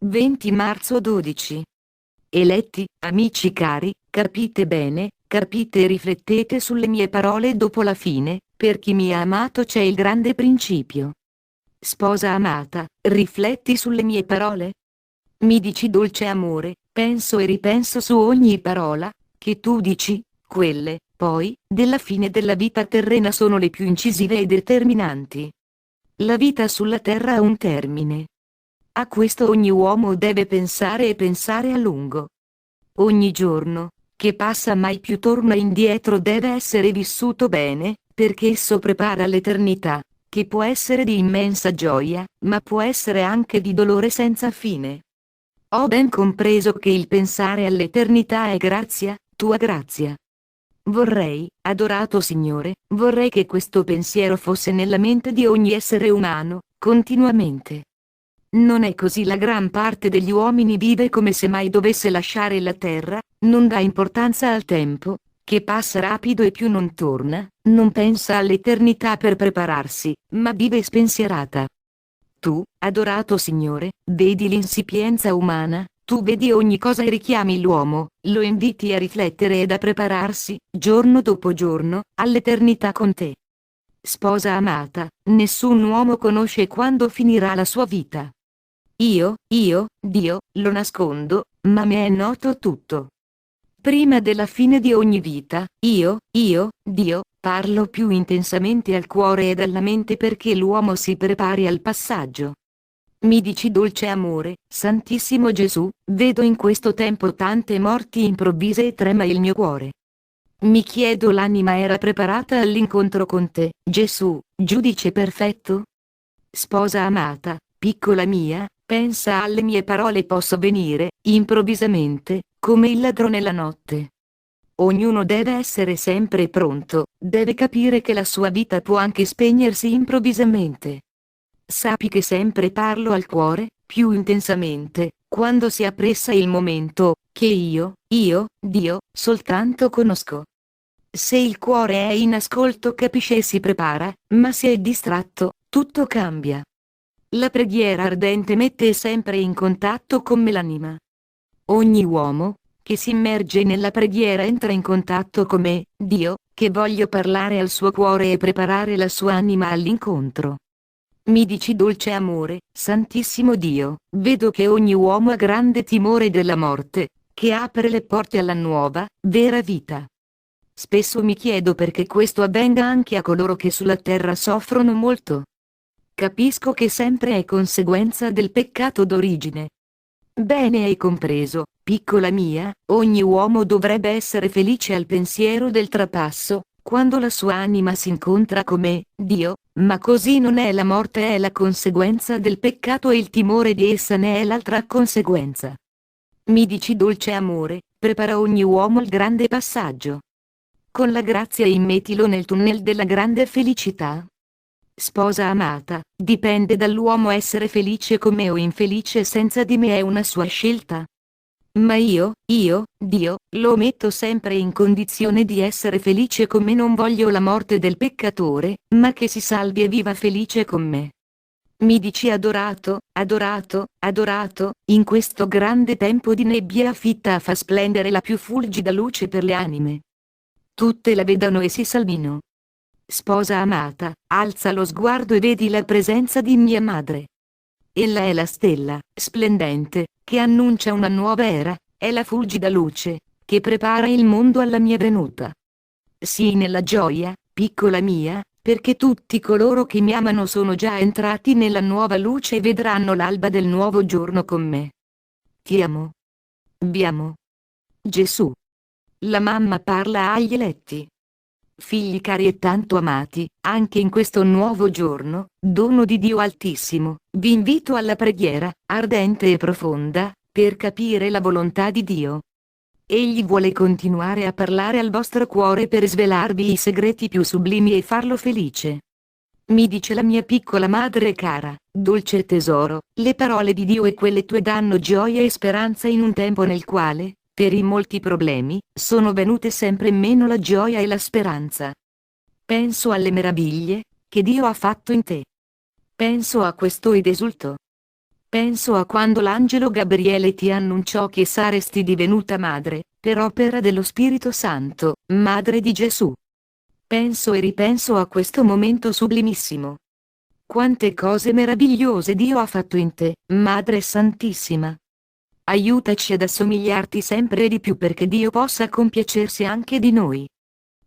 20 marzo 12. Eletti, amici cari, capite bene, capite e riflettete sulle mie parole dopo la fine, per chi mi ha amato c'è il grande principio. Sposa amata, rifletti sulle mie parole? Mi dici dolce amore, penso e ripenso su ogni parola, che tu dici, quelle, poi, della fine della vita terrena sono le più incisive e determinanti. La vita sulla terra ha un termine. A questo ogni uomo deve pensare e pensare a lungo. Ogni giorno, che passa mai più torna indietro deve essere vissuto bene, perché esso prepara l'eternità, che può essere di immensa gioia, ma può essere anche di dolore senza fine. Ho ben compreso che il pensare all'eternità è grazia, tua grazia. Vorrei, adorato Signore, vorrei che questo pensiero fosse nella mente di ogni essere umano, continuamente. Non è così, la gran parte degli uomini vive come se mai dovesse lasciare la terra, non dà importanza al tempo, che passa rapido e più non torna, non pensa all'eternità per prepararsi, ma vive spensierata. Tu, adorato Signore, vedi l'insipienza umana, tu vedi ogni cosa e richiami l'uomo, lo inviti a riflettere ed a prepararsi, giorno dopo giorno, all'eternità con te. Sposa amata, nessun uomo conosce quando finirà la sua vita. Io, Dio, lo nascondo, ma mi è noto tutto. Prima della fine di ogni vita, io, Dio, parlo più intensamente al cuore ed alla mente perché l'uomo si prepari al passaggio. Mi dici dolce amore, Santissimo Gesù, vedo in questo tempo tante morti improvvise e trema il mio cuore. Mi chiedo, l'anima era preparata all'incontro con te, Gesù, giudice perfetto? Sposa amata, piccola mia, pensa alle mie parole, posso venire, improvvisamente, come il ladrone la notte. Ognuno deve essere sempre pronto, deve capire che la sua vita può anche spegnersi improvvisamente. Sappi che sempre parlo al cuore, più intensamente, quando si appressa il momento, che io, Dio, soltanto conosco. Se il cuore è in ascolto capisce e si prepara, ma se è distratto, tutto cambia. La preghiera ardente mette sempre in contatto con me l'anima. Ogni uomo, che si immerge nella preghiera entra in contatto con me, Dio, che voglio parlare al suo cuore e preparare la sua anima all'incontro. Mi dici dolce amore, Santissimo Dio, vedo che ogni uomo ha grande timore della morte, che apre le porte alla nuova, vera vita. Spesso mi chiedo perché questo avvenga anche a coloro che sulla terra soffrono molto. Capisco che sempre è conseguenza del peccato d'origine. Bene hai compreso, piccola mia, ogni uomo dovrebbe essere felice al pensiero del trapasso, quando la sua anima si incontra con me, Dio, ma così non è, la morte è la conseguenza del peccato e il timore di essa ne è l'altra conseguenza. Mi dici dolce amore, prepara ogni uomo al grande passaggio. Con la grazia immettilo nel tunnel della grande felicità. Sposa amata, dipende dall'uomo essere felice con me o infelice senza di me, è una sua scelta. Ma io, Dio, lo metto sempre in condizione di essere felice con me, non voglio la morte del peccatore, ma che si salvi e viva felice con me. Mi dici adorato, in questo grande tempo di nebbia fitta fa splendere la più fulgida luce per le anime. Tutte la vedano e si salvino. Sposa amata, alza lo sguardo e vedi la presenza di mia madre. Ella è la stella, splendente, che annuncia una nuova era, è la fulgida luce, che prepara il mondo alla mia venuta. Sii nella gioia, piccola mia, perché tutti coloro che mi amano sono già entrati nella nuova luce e vedranno l'alba del nuovo giorno con me. Ti amo. Vi amo. Gesù. La mamma parla agli eletti. Figli cari e tanto amati, anche in questo nuovo giorno, dono di Dio Altissimo, vi invito alla preghiera, ardente e profonda, per capire la volontà di Dio. Egli vuole continuare a parlare al vostro cuore per svelarvi i segreti più sublimi e farlo felice. Mi dice la mia piccola madre cara, dolce tesoro, le parole di Dio e quelle tue danno gioia e speranza in un tempo nel quale, per i molti problemi, sono venute sempre meno la gioia e la speranza. Penso alle meraviglie che Dio ha fatto in te. Penso a questo ed esulto. Penso a quando l'angelo Gabriele ti annunciò che saresti divenuta madre, per opera dello Spirito Santo, madre di Gesù. Penso e ripenso a questo momento sublimissimo. Quante cose meravigliose Dio ha fatto in te, Madre Santissima. Aiutaci ad assomigliarti sempre di più perché Dio possa compiacersi anche di noi.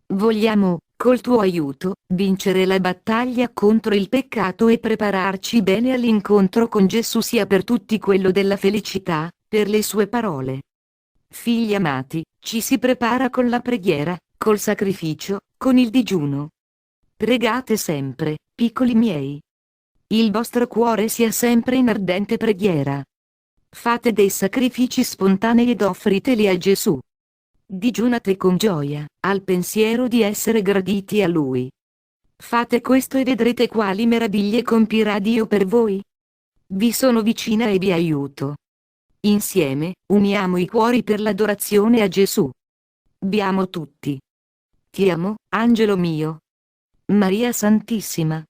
Vogliamo, col tuo aiuto, vincere la battaglia contro il peccato e prepararci bene all'incontro con Gesù sia per tutti quello della felicità, per le sue parole. Figli amati, ci si prepara con la preghiera, col sacrificio, con il digiuno. Pregate sempre, piccoli miei. Il vostro cuore sia sempre in ardente preghiera. Fate dei sacrifici spontanei ed offriteli a Gesù. Digiunate con gioia, al pensiero di essere graditi a Lui. Fate questo e vedrete quali meraviglie compirà Dio per voi. Vi sono vicina e vi aiuto. Insieme, uniamo i cuori per l'adorazione a Gesù. Vi amo tutti. Ti amo, angelo mio. Maria Santissima.